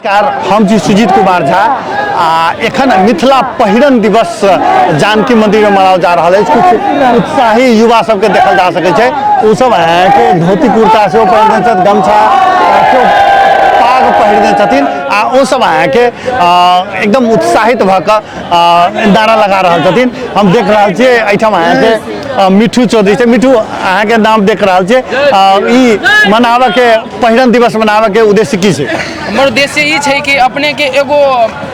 नमस्कार, हम छी सुजीत कुमार झा। एखन मिथिला पहिरन दिवस जानकी मंदिर में मनाओल जा रहा है। कुछ उत्साही युवा सबके देखल जा सके छे। उ सब के धोती कुर्ता से पहिरने छथि, गमछा पाग पहिरने छथिन आ ओ सब के एकदम उत्साहित भऽ नारा लगा रहल छथिन। हम देख रहल छियै एहिठाम के मिठू चौधरी छै। मिठू, अहाँ के नाम देख रहल छियै, ई मनावे के पहिरन दिवस मनावे के उद्देश्य की छै? हमर उद्देश्य ई छै कि अपने के एगो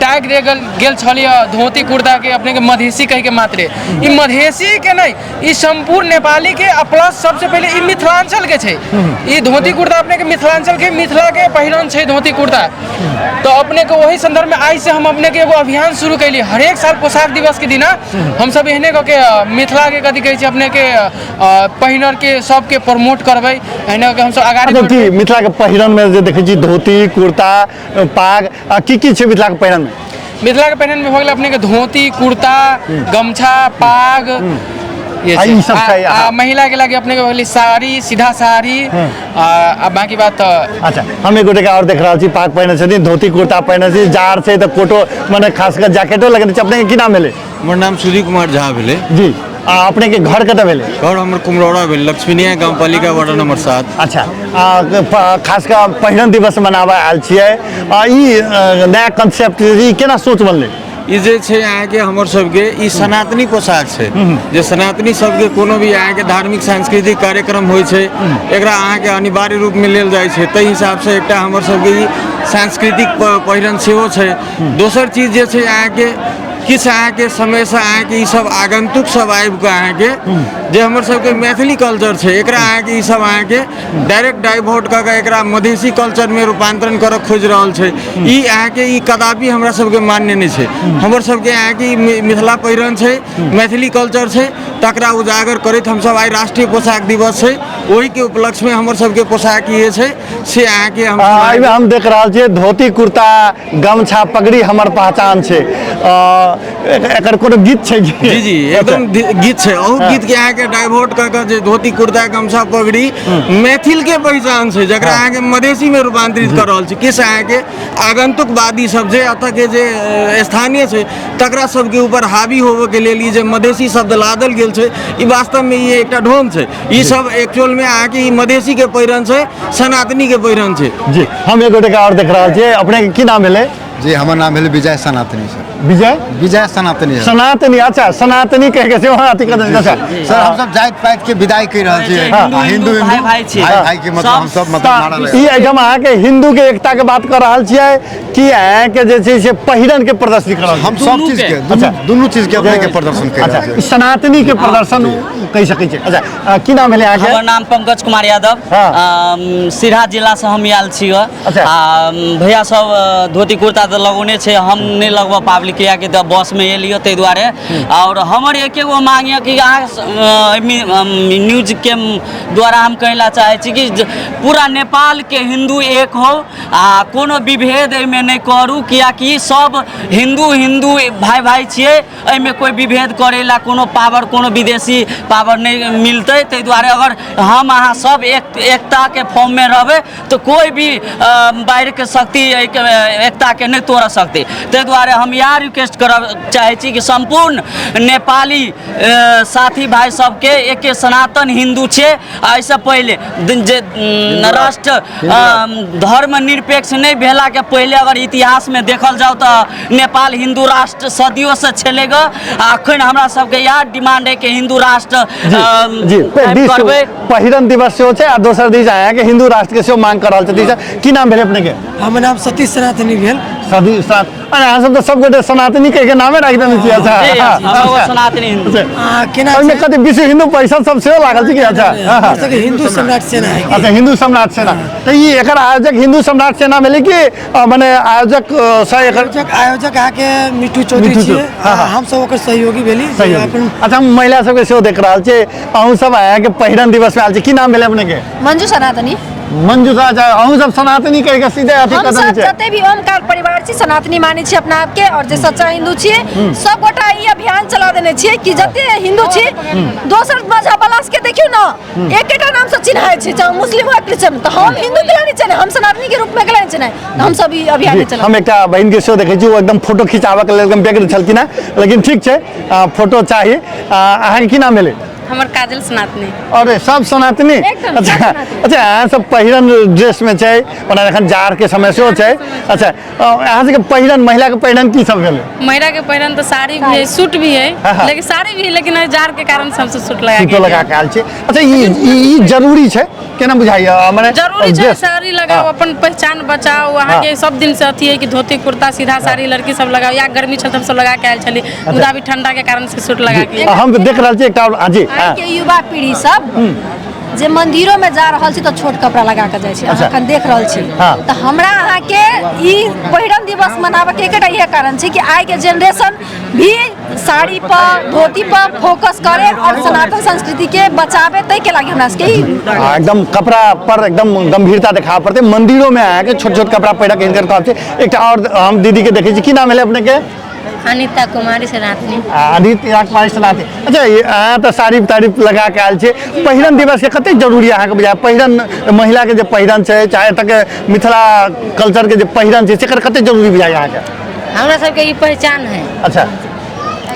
टैग दे गेल छलिए धोती कुर्ता के, अपने के मधेसी कह के मात्रे। ई मधेसी के नहीं, ई संपूर्ण नेपाली के प्लस सबसे पहले ई मिथिलांचल के छै। ई धोती कुर्ता अपने के मिथिलांचल के, मिथिला के पहिरन छै धोती कुर्ता। तो अपने के वही संदर्भ में आज से हम अपने के एगो अभियान शुरू कैली। हर एक साल पोशाक दिवस के दिन हम सब एहने के मिथिला के कथी कहै छै अपने के पहिरन के सबके प्रमोट करबै। एहने के हम सब आगाड़ी मिथिला के पहिरन में जे देखै छी धोती कुर्ता पाग की छै मिथिला के पहिरन में? मिथिला के पहिरन में हो गेल अपने के धोती कुर्ता गमछा पाग, ये सब महिला के लगे अपने के साड़ी, सीधा साड़ी। बाकी बात अच्छा, हम एक गोटे और देख रहा छी पाग पहिने छथिन, धोती कुर्ता पहिने छी, जार से तो कोटो माने खास कर जैकेटो लगने छै। अपने के की नाम भेले? हमर नाम सूर्य कुमार झा भेले जी। अपने के घर कतऽ भेले? घर हमर कुमरौड़ा भेल, लक्ष्मीनिया गांव पालिका वार्ड नंबर 7। अच्छा, खास कर पहिरन दिवस मनावा आयल छियै। ई नया कंसेप्ट ई केना सोच बनले? ई जे छै अहाँ के हमर सबके ई सनातनी पोशाक छै, जे सनातनी सबके कोनो भी अहाँ के धार्मिक सांस्कृतिक कार्यक्रम होइ छै, एकरा अहाँ के अनिवार्य रूप में लेल जाइ छै। ताहि हिसाब से एकटा हमर सबके ई सांस्कृतिक पहिरन सेहो छै। दोसर चीज जे छै अहाँ के किछु अहाँ के समय से अहाँ के ई सब आगंतुक सब आबि के अहाँ के जे हमर सबके मैथिली कल्चर छै, एकरा अहाँ के ई सब अहाँ के डायरेक्ट डाइवर्ट कऽ के एकरा मधेसी कल्चर में रूपांतरण करऽ खोज रहल छै। ई अहाँ के ई कदापि हमरा सबके मान्य नहीं छै। हमर सबके अहाँ के मिथिला पहिरन छै, मैथिली कल्चर छै, तकरा उजागर करैत हम सब आइ राष्ट्रीय पोशाक दिवस छै, ओही के उपलक्ष्य में हमर सबके पोशाक ये छै से अहाँ के हम देख रहल छियै धोती कुर्ता गमछा पगड़ी हमर पहचान छै। एकर कोनो गीत छै? जी जी एकदम गीत छै। और गीत के अहाँ के डाइवर्ट क के जे धोती कुर्ता गमछा पगड़ी मैथिल के पहचान छै, जकरा अहाँ के मधेसी में रूपांतरित कर रहल छै। किस अहाँ के आगंतुकवादी सब जे अतः के जे स्थानीय छै तकरा सब के ऊपर हावी होवे के लेल ई जे मधेसी शब्द लादल गेल छै, ई वास्तव में ये एकटा ढोंग छै। ई सब एक्चुअल में अहाँ के मधेसी के पहिरन छै, सनातनी के पहिरन छै जी। हम एक गोटे और देख रहल छियै। अपने के की नाम भेले? जी हमर नाम भेल विजय सनातनी सर। विजय सनातनी सनातनी। अच्छा, सनातनी कह के सर हम सब जाइत पाइत के विदाई कर रहल छियै। हिंदू भाई के मतलब हम सब नारा लगा ई एकदम अहाँ के हिंदू के एकता के बात कर रहल छियै कि अहाँ के जे छै से पहिरन के प्रदर्शन कर रहल हम सब चीज के दुनू चीज के अपने के प्रदर्शन कर रहल छियै। सनातनी के प्रदर्शन कह सकै छै। अच्छा, की नाम भेले अहाँ के? हमर नाम पंकज कुमार यादव, सिराहा जिला से हम आयल छियै। भैया सब धोती कुर्ता तो लगौने छै, हम नहीं लगवा पाबली किया कि बस में एलियो ताहि दुआरे। और हमर एक एगो मांग है कि न्यूज के द्वारा हम कहला चाहे छी कि पूरा नेपाल के हिंदू एक हो, कोनो विभेद में नहीं करू, कियाकि सब हिंदू भाई भाई छिए। एहिमे कोई विभेद करेला कोनो पावर, कोनो विदेशी पावर नहीं मिलते। ताहि दुआरे अगर हम अहाँ सब एकता के फॉर्म में रहबे तो कोई भी बाहर के शक्ति एकता के नहीं तोड़ सकते। ताहि दुआरे हम यहाँ रिक्वेस्ट करब चाहे छी कि संपूर्ण नेपाली साथी भाई सबके एक सनातन हिंदू छे। ऐसे पहले जे राष्ट्र धर्म निरपेक्ष नहीं भेला के पहले अगर इतिहास में देखल जाओ तो नेपाल हिंदू राष्ट्र सदियों से चलेगा। अखन हमरा सबके यहाँ डिमांड है कि हिंदू राष्ट्र करबे। पहिरन दिवस से छै आ दोसर दिस आया कि हिंदू राष्ट्र के से मांग कर रहल छथि। की नाम भेले अपने के? हमर नाम सतीश सनातनी भेल। अहाँ सब तो सब गोटे सनातनी कह के नामे राख देने छियै। अच्छा, सनातनी हिंदू केना ओहिमे कते विश्व हिंदू परिषद सब सेहो लागल छै कि? अच्छा, हिंदू सम्राट सेना है। अच्छा, हिंदू सम्राट सेना। तो ये एकर आयोजक हिंदू सम्राट सेना भेलै कि माने आयोजक आयोजक आके मिठू चौधरी छियै, हम सब ओकर सहयोगी भेली। अच्छा, महिला सबके सेहो देख रहल छै। अहूँ सब आया के पहिरन दिवस में में आयल छी की नाम भेलै अपने के मंजू सनातनी मंजू सा अहूँ सब सनातनी कह के सीधे अथी हम कदम सब छै जते भी ओमकार परिवार छी सनातनी माने छी अपना आप के और जे सच्चा हिंदू छी सब गोटा ई अभियान चला देने छी कि जते हिंदू छी दोसर मजहब वाला के देखियो ना एकेटा नाम से चिन्हाय छै चाहे मुस्लिम हो क्रिश्चियन तो हम हिंदू के नहीं चले हम सनातनी के रूप में के नहीं चले हम सब ई अभियान चला हम एकटा बहन के शो देखे छी वो एकदम फोटो खिंचाबे के लेल एकदम व्यग्र छलखिन है लेकिन ठीक छै फोटो चाहिए अहाँ के की नाम भेलै हमर काजल सनातनी अरे सब सनातनी एकदम अच्छा सब सनातनी। अच्छा अहाँ सब पहिरन ड्रेस में छै ओना एखन जाड़ के समय सेहो छै अच्छा अहाँ सबके पहिरन महिला के पहिरन की सब भेलै महिला के पहिरन तो साड़ी भी है सूट भी हाँ, हाँ। है लेकिन साड़ी भी है लेकिन जाड़ के कारण सबसे सूट लगा सीटो लगा के आयल छै अच्छा ई जरूरी छै केना बुझाइया माने जरूरी है ड्रेस- साड़ी लगाओ हाँ। अपन पहचान बचाओ वहाँ हाँ। के सब दिन से अथी है कि धोती कुर्ता सीधा साड़ी लड़की सब लगाओ या गर्मी छल सब लगा के आयल छली मुदा भी ठंडा के कारण से सूट लगा के हम देख रहल छी एकटा हाँ जी आइ के युवा पीढ़ी सब जे मंदिरों में जा रहल छी तो छोट कपड़ा लगा के जाय छी अच्छा। अहाँ अखन देख रहल छी हाँ। तो हमरा अहाँ के ई पहिरन दिवस मनाबे के एकटा इहे कारण छै कि आइ के जनरेशन भी साड़ी पर धोती पर फोकस करे और सनातन संस्कृति के बचावे तै के लागी हमरा सबके एकदम कपड़ा पर एकदम गंभीरता दिखाबे पड़ते मंदिरों में आया के छोट छोट कपड़ा पहिरा के हिनकर कहब छै एकटा और हम दीदी के देखे छी की नाम भेलै अपने के अनिता कुमारी सनातनी आदित्य कुमारी सनातनी अच्छा अहाँ तऽ साड़ी ताड़ी लगा के आयल छै पहिरन दिवस के कते जरूरी अहाँ के बुझाय पहिरन महिला के जे पहिरन छै चाहे एतऽ के मिथिला कल्चर के जे पहिरन छै सेकर कते जरूरी बुझाय अहाँ के हमरा सबके ई पहचान है अच्छा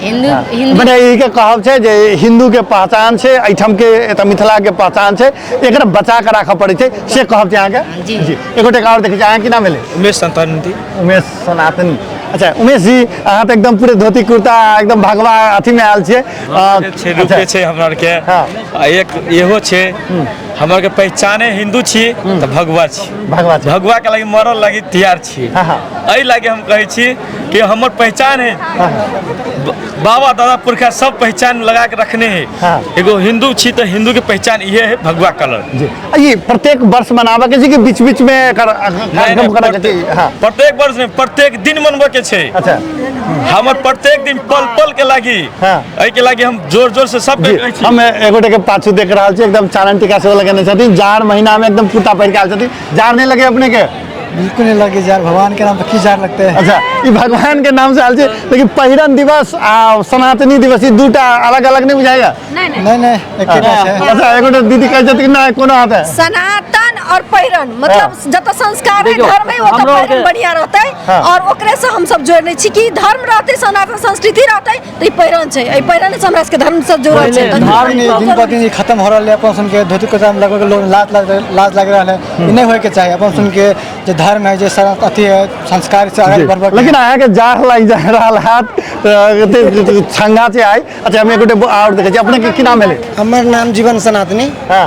हिंदू मने ई के कहब छै जे हिंदू के पहचान छै एहिठाम के एतऽ मिथिला के पहचान छै एकरा बचा के राखऽ पड़ै छै से कहब छै अहाँ के जी। एगोटे और देखै छी अहाँ की नाम भेलै उमेश सनातनी उमेश सनातनी अच्छा उमेश जी अहाँ तऽ एकदम पूरे धोती कुर्ता एकदम भगवा अथी में आयल छियै रूपे छै हमरा आरके हाँ। आ एक इहो छै हमरा के पहचाने हिंदू छी तऽ भगवा छी भगवा छी। भगवा के लागी मरल लागी तैयार छी हाँ, हाँ। एहि लागी हम कहै छी कि हमर पहचान है बाबा दादा पुरखा सब पहचान लगा के रखने है हाँ। एगो हिंदू छी तऽ हिंदू के पहचान इहे है भगवा कलर जी ये प्रत्येक वर्ष मनाबे के छै कि बीच बीच में कार्यक्रम करे के छै हाँ प्रत्येक वर्ष में प्रत्येक दिन मनबे के छै अच्छा हमर प्रत्येक दिन पल पल के लागी हाँ। एहि के लागी हम जोर जोर से सब जी कहै छी हम एगोटे के पाछू देख रहल छी एकदम चानन टीका सेहो लगेने छथिन जाड़ महीना में एकदम कुर्ता पहिर के आयल छथिन जाड़ नहीं लगे अपने के बिल्कुल नहीं लगे यार भगवान के नाम पे की जार लगते हैं अच्छा ये भगवान के नाम से आयल छै लेकिन पहिरन दिवस आ सनातनी दिवस ई दूटा अलग अलग नहीं बुझाइया नहीं एक ही बात है अच्छा एगोटे दीदी कहै छथिन ना कोनो हाथ है सनातन और पहिरन मतलब जत संस्कार है धर्म है ओत पहिरन बढ़िया रहते हाँ। और ओकरे से हम सब जोड़ने छी कि धर्म रहते सनातन संस्कृति रहते तो ई पहिरन छै एहि पहिरन से हमरा सबके धर्म से जोड़ल छै धर्म नहीं दिन पर दिन ये खत्म हो रहा है अपन सुन के धोती कुर्ता में लगभग लोग लाज लग रहा है ये नहीं होए के चाहिए अपन सुन के जो धर्म है जो अथी है संस्कार से आगे बढ़ लेकिन अहाँ के जाड़ लागि जा रहल हाथ छंगा से आइ अच्छा हम एगोटे और देखे छी अपने के की नाम भेलै हमर नाम जीवन सनातनी हाँ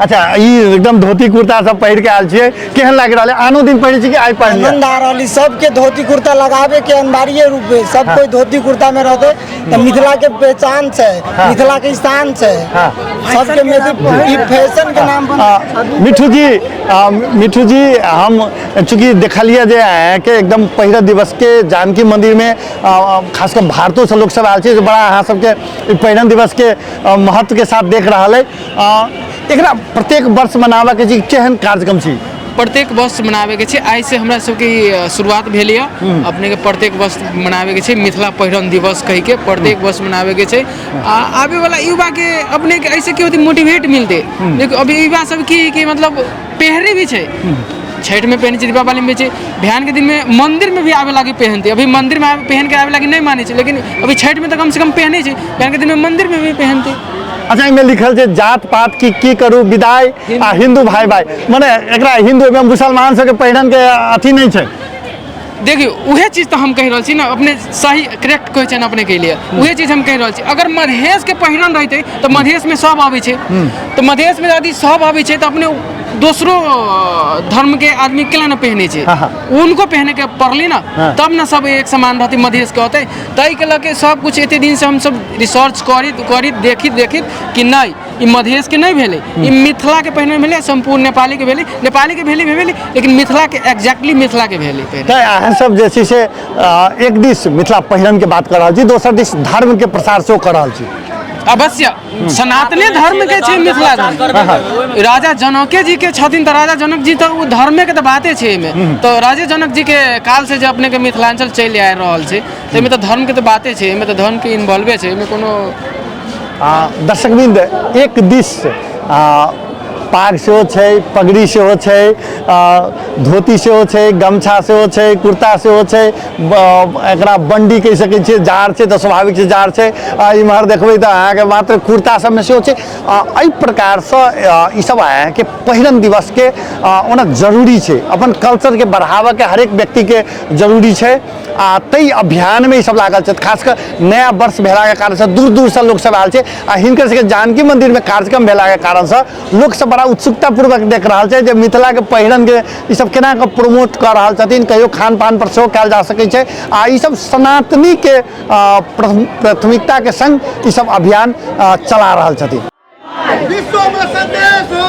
अच्छा ई एकदम धोती कुर्ता सब पहिर के आयल छियै केहन लागि रहल है आनो दिन पहिरै छी कि आइ पहिरलियै आनंद आ रही सबके धोती कुर्ता लगावे के अनिवार्य रूप है सब कोई धोती कुर्ता में रहते तो मिथिला के पहचान छै मिथिला के स्थान छै हाँ। सबके ई फैशन के नाम पर मिठू जी हम चूँकि देखलिए जे के एकदम पहिरा दिवस के जानकी मंदिर में खासकर भारतों से लोग सब आयल छै बड़ा अहाँ सबके पहिरन दिवस के महत्व के साथ देख रहा है एकरा प्रत्येक वर्ष मनाबे के छै केहन कार्यक्रम छी प्रत्येक वर्ष मनावे के छै आइ से हमरा सबके शुरुआत भेल है अपने के प्रत्येक वर्ष मनावे के छै मिथिला पहिरन दिवस कहि के प्रत्येक वर्ष मनावे के छै आवे वाला युवा के अपने के ऐसे की होती मोटिवेट मिलते देखो अभी युवा सब की मतलब पहरे भी छै छठ में पहने दीपावली में छै बिहान के दिन में मंदिर में भी आवे लागी पहनते अभी मंदिर में पहन के आवे लागी नहीं माने छै लेकिन अभी छठ में तो कम से कम पहने छै बिहान के दिन में मंदिर में भी पहनते अच्छा इनमें लिखल छै जात पात की करू विदाई आ हिंदू भाई भाई माने एकरा हिंदू एवं मुसलमान सबके पहिरन के अथी नहीं छै देखियो उहे चीज तो हम कह रहा छी ना अपने सही करेक्ट क्वेश्चन अपने के लिए उहे चीज हम कह रहा छी अगर मधेश के पहिरन रहते तो मधेश में सब आवे छै तो मधेश में यदि सब आवे छै तो अपने दूसरो धर्म के आदमी के ना पहने छै उनको पहने के पड़ली ना तब ना सब एक समान रहती मधेश के होते तई के लगे सब कुछ एते दिन से हम सब रिसर्च करित देखित कि नहीं ई मधेश के नहीं भेले ई मिथिला के पहने भेले संपूर्ण नेपाली के भेले लेकिन मिथिला के एग्जैक्टली मिथिला के भेले अहाँ सब जे छै से एक दिस मिथिला पहिरन के बात कर रहल छी दोसर दिस धर्म के प्रसार सेहो कर रहल छी अवश्य सनातने धर्म के छै मिथिला धर्म। राजा जनके जी के छथिन, तो राजा जनक जी तो उ धर्मे के तो बाते छै एमे। तो राजे जनक जी के काल से जो अपने के मिथिलांचल चल आ रहल छै, तो एमे तो धर्म के तो बाते छै, एमे तो धर्म के इन्वॉल्वे छै, एमे कोनो दर्शकबिंद एक दिस पाग सेहो छै, पगड़ी सेहो छै, धोती सेहो छै, गमछा सेहो छै, कुर्ता सेहो छै, एकरा बंडी कहि सकै छियै, जार छै तऽ स्वाभाविक छै जार छै। इम्हर देखबै तऽ अहाँके मात्र कुर्ता सबमे सेहो छै। एहि प्रकारसँ ई सब अहाँके पहिरन दिवसके ओना जरूरी छै, अपन कल्चरके बढ़ाबऽके हरेक व्यक्तिके जरूरी छै। ताहि अभियानमे ई सब लागल छै, खासकर नया वर्ष भेलाके कारणसँ दूर दूरसँ लोकसभ आयल छै आ हिनकर सबके जानकी मन्दिरमे कार्यक्रम भेलाके कारणसँ लोकसभ बड़ा उत्सुकतापूर्वक देख रहल छै जे मिथिलाके पहिरनके ई सब केना कऽ प्रमोट कऽ रहल छथिन, कहियो खान पान पर सेहो कयल जा सकै छै। आ ई सब सनातनीके प्राथमिकताके संग ई सब अभियान चला रहल छथिन। विश्वमा संदेश हो,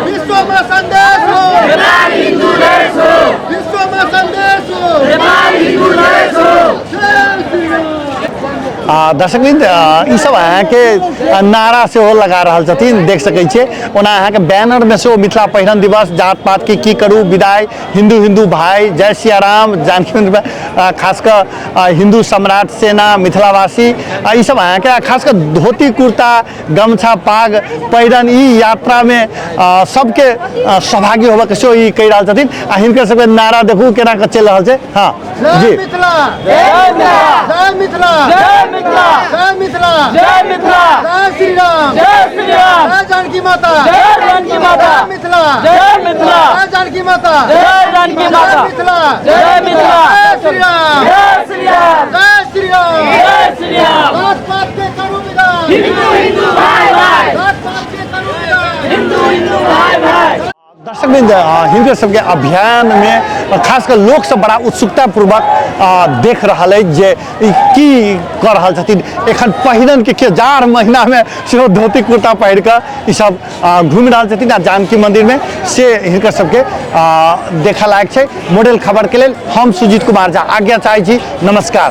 विश्वमा संदेश हो, विश्वमा संदेश हो। दर्शकबिंद ई सब अहाँके नारा सेहो लगा रहल छथिन, देख सकै छियै। ओना अहाँके बैनरमे सेहो मिथिला पहिरन दिवस, जात पातके की करू, विदाई, हिंदू हिंदू भाई, जय सिया राम, जानकी मन्दिरमे खासकर हिंदू सम्राट सेना, मिथिलावासी, ई सब अहाँके खासकर धोती कुर्ता गमछा पाग पहिरन ई यात्रामे सबके सहभागी होबऽके सेहो ई कहि रहल छथिन। आ हिनकर सबके नारा देखू केना कऽ चलि रहल छै। हाँ जी, मिथिला जय मिथिला, जय मिथिला, जय मिथिला, जय मिथिला, जय श्री राम, जय श्री राम, जय जानकी माता, जय जानकी माता, जय मिथिला, जय मिथिला, जय जानकी माता, जय जानकी माता, मिथिला, जय मिथिला, जय श्री राम, जय श्री राम, जय श्री राम, जय श्री राम। जात पात के करू विदाई, हिंदू हिंदू भाई भाई, जात पात के करू विदाई, हिंदू हिंदू भाई भाई। दर्शकबिंद हिनकर सबके अभियान में खासकर लोक सब बड़ा उत्सुकतापूर्वक देख रहल अछि जे ई की कऽ रहल छथिन। एखन पहिरन के जाड़ महीना में सेहो धोती कुर्ता पहिर कऽ ई सब घूमि रहल छथिन आ जानकी मंदिर में से हिनकर सबके देखा लायक छै। मॉडल खबर के लेल हम सुजीत कुमार झा आज्ञा चाहै छी। नमस्कार।